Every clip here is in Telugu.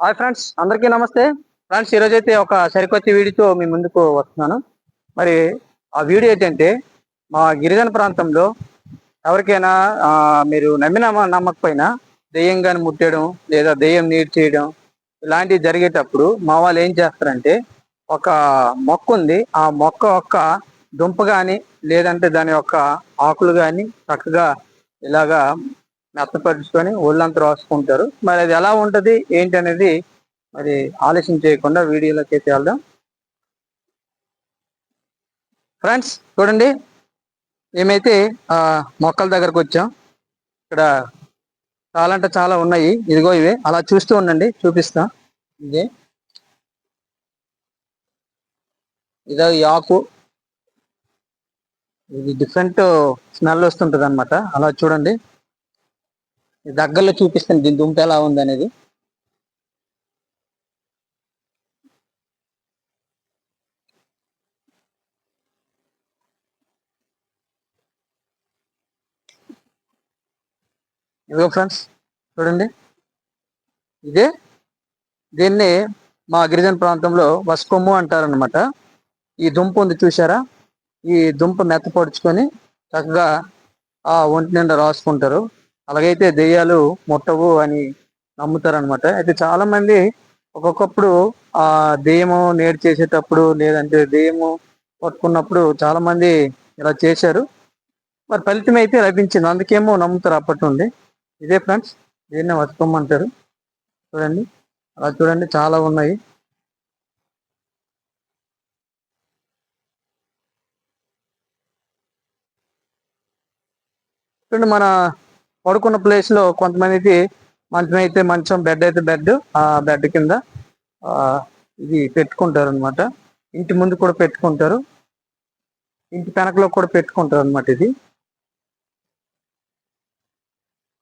హాయ్ ఫ్రెండ్స్, అందరికీ నమస్తే. ఫ్రెండ్స్, ఈరోజైతే ఒక సరికొత్త వీడియోతో మీ ముందుకు వస్తున్నాను. మరి ఆ వీడియో ఏంటంటే, మా గిరిజన ప్రాంతంలో ఎవరికైనా మీరు నమ్మకపోయినా దెయ్యం కానీ ముట్టేయడం లేదా దెయ్యం నీరు చేయడం ఇలాంటివి జరిగేటప్పుడు మా వాళ్ళు ఏం చేస్తారంటే, ఒక మొక్క ఉంది, ఆ మొక్క యొక్క దుంప కానీ లేదంటే దాని యొక్క ఆకులు కానీ చక్కగా ఇలాగా మెత్తపరుచుకొని ఒళ్ళంతా రాసుకుంటారు. మరి అది ఎలా ఉంటది ఏంటి అనేది మరి ఆలస్యం చేయకుండా వీడియోలోకి అయితే వెళ్దాం. ఫ్రెండ్స్ చూడండి, మేమైతే మొక్కల దగ్గరకు వచ్చాం. ఇక్కడ చాలా అంటే చాలా ఉన్నాయి. ఇదిగో ఇవి అలా చూస్తూ ఉండండి, చూపిస్తాం. ఇదే ఇదో ఈ ఆకు, ఇది డిఫరెంట్ స్మెల్ వస్తుంటది అనమాట. అలా చూడండి, దగ్గరలో చూపిస్తాను దీని దుంప ఎలా ఉంది అనేది. ఇదిగో ఫ్రెండ్స్ చూడండి, ఇదే దీన్ని మా గిరిజన ప్రాంతంలో వసకొమ్ము అంటారనమాట. ఈ దుంప ఉంది చూసారా, ఈ దుంప మెత్తపరుచుకొని చక్కగా ఆ ఒంటి నిండా రాసుకుంటారు. అలాగైతే దెయ్యాలు ముట్టవు అని నమ్ముతారనమాట. అయితే చాలా మంది ఒక్కొక్కప్పుడు ఆ దెయ్యము నేడు చేసేటప్పుడు లేదంటే దెయ్యము పట్టుకున్నప్పుడు చాలా మంది ఇలా చేశారు. మరి ఫలితం అయితే లభించింది, అందుకేమో నమ్ముతారు అప్పటి నుండి. ఇదే ఫ్రెండ్స్, దీన్నే వసకొమ్మంటారు. చూడండి, అలా చూడండి, చాలా ఉన్నాయి. చూడండి, మన పడుకున్న ప్లేస్ లో కొంతమందికి మంచం అయితే మంచం, బెడ్ అయితే బెడ్, ఆ బెడ్ కింద ఆ ఇది పెట్టుకుంటారు అనమాట. ఇంటి ముందు కూడా పెట్టుకుంటారు, ఇంటి వెనకలో కూడా పెట్టుకుంటారు అనమాట. ఇది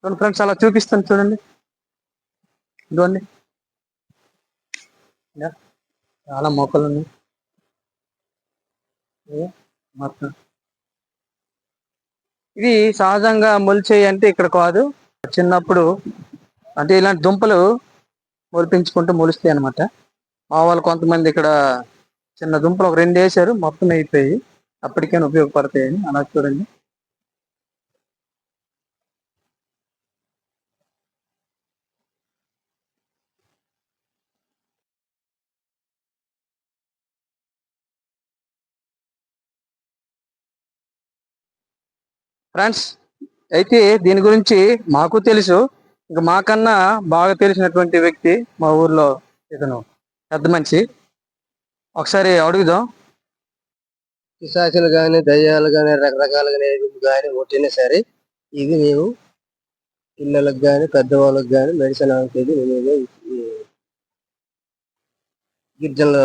చూడండి ఫ్రెండ్స్, అలా చూపిస్తాను చూడండి. ఇదిగోండి, చాలా మొక్కలు ఉన్నాయి. మొత్తం ఇవి సహజంగా మొలిచేయి అంటే ఇక్కడ కాదు, చిన్నప్పుడు అంటే ఇలాంటి దుంపలు మొలిపించుకుంటూ మొలుస్తాయి అనమాట. మా వాళ్ళు కొంతమంది ఇక్కడ చిన్న దుంపలు ఒక 2 వేసారు, మొత్తం అయిపోయి అప్పటికైనా ఉపయోగపడతాయని. అలా చూడండి. ఫ్రెండ్స్, అయితే దీని గురించి మాకు తెలుసు, ఇంకా మాకన్నా బాగా తెలిసినటువంటి వ్యక్తి మా ఊర్లో ఇతను పెద్ద మనిషి, ఒకసారి అడుగుదాం. పిశాచులు కానీ దయ్యాలు కానీ రకరకాలుగా కానీ కొట్టినా సరే ఇది మేము పిల్లలకు కానీ పెద్దవాళ్ళకి కానీ మెడిసిన్ అవుతుంది. మేము గిరిజనుల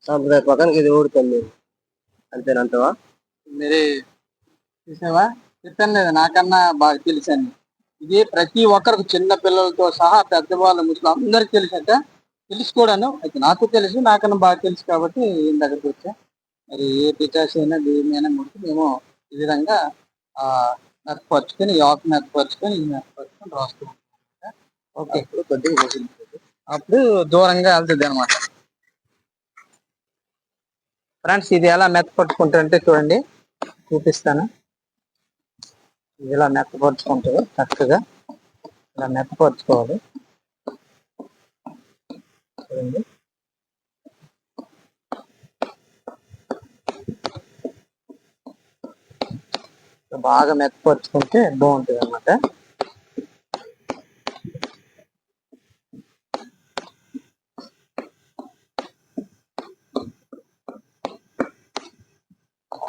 సాంప్రదాయ ప్రకారం ఇది ఓడుతాం మేము. అంతేనంటవా? మీరే చూసావా, చెప్పాను లేదా నాకన్నా బాగా తెలుసని. ఇది ప్రతి ఒక్కరికి, చిన్న పిల్లలతో సహా పెద్దవాళ్ళు ముసలి అందరికి తెలుసట. తెలుసుకోవడాను అయితే నాకు తెలుసు, నాకన్నా బాగా తెలుసు కాబట్టి ఈయన దగ్గరికి వచ్చా. మరి ఏ పిచాసి అయినా దేమైనా ముడికి మేము ఈ విధంగా ఆ మెత్తపరుచుకొని, ఈ ఆకు మెత్తపరుచుకొని ఈ మెత్తపరుచుకొని రాస్తూ ఉంటాం. ఓకే, అప్పుడు కొద్దిగా మోసింది. అప్పుడు దూరంగా వెళ్తుంది అనమాట. ఫ్రెండ్స్, ఇది ఎలా మెత్తపరుచుకుంటారంటే చూడండి, చూపిస్తాను. ఇలా మెత్తపరుచుకుంటారు చక్కగా, ఇలా మెత్తపరుచుకోవాలి. చూడండి, బాగా మెత్తపరుచుకుంటే బాగుంటుంది అనమాట.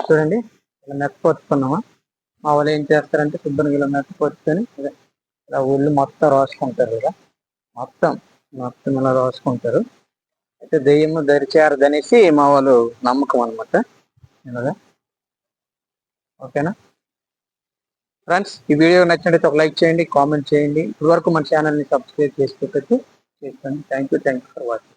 చూడండి, ఇలా మెత్తపరుచుకున్నామా. మా వాళ్ళు ఏం చేస్తారంటే శుభ్రంగా ఇలా మెత్తపరుచుకొని ఇలా ఒళ్ళు మొత్తం రాసుకుంటారు. ఇలా మొత్తం మొత్తం ఇలా రాసుకుంటారు. అయితే దెయ్యము దరిచేరదనేసి మా వాళ్ళు నమ్మకం అనమాట. ఇలాగా ఓకేనా ఫ్రెండ్స్, ఈ వీడియో నచ్చినట్లయితే ఒక లైక్ చేయండి, కామెంట్ చేయండి. ఇప్పటివరకు మన ఛానల్ని సబ్స్క్రైబ్ చేసుకోవచ్చు చేసుకోండి. Thank you for watching.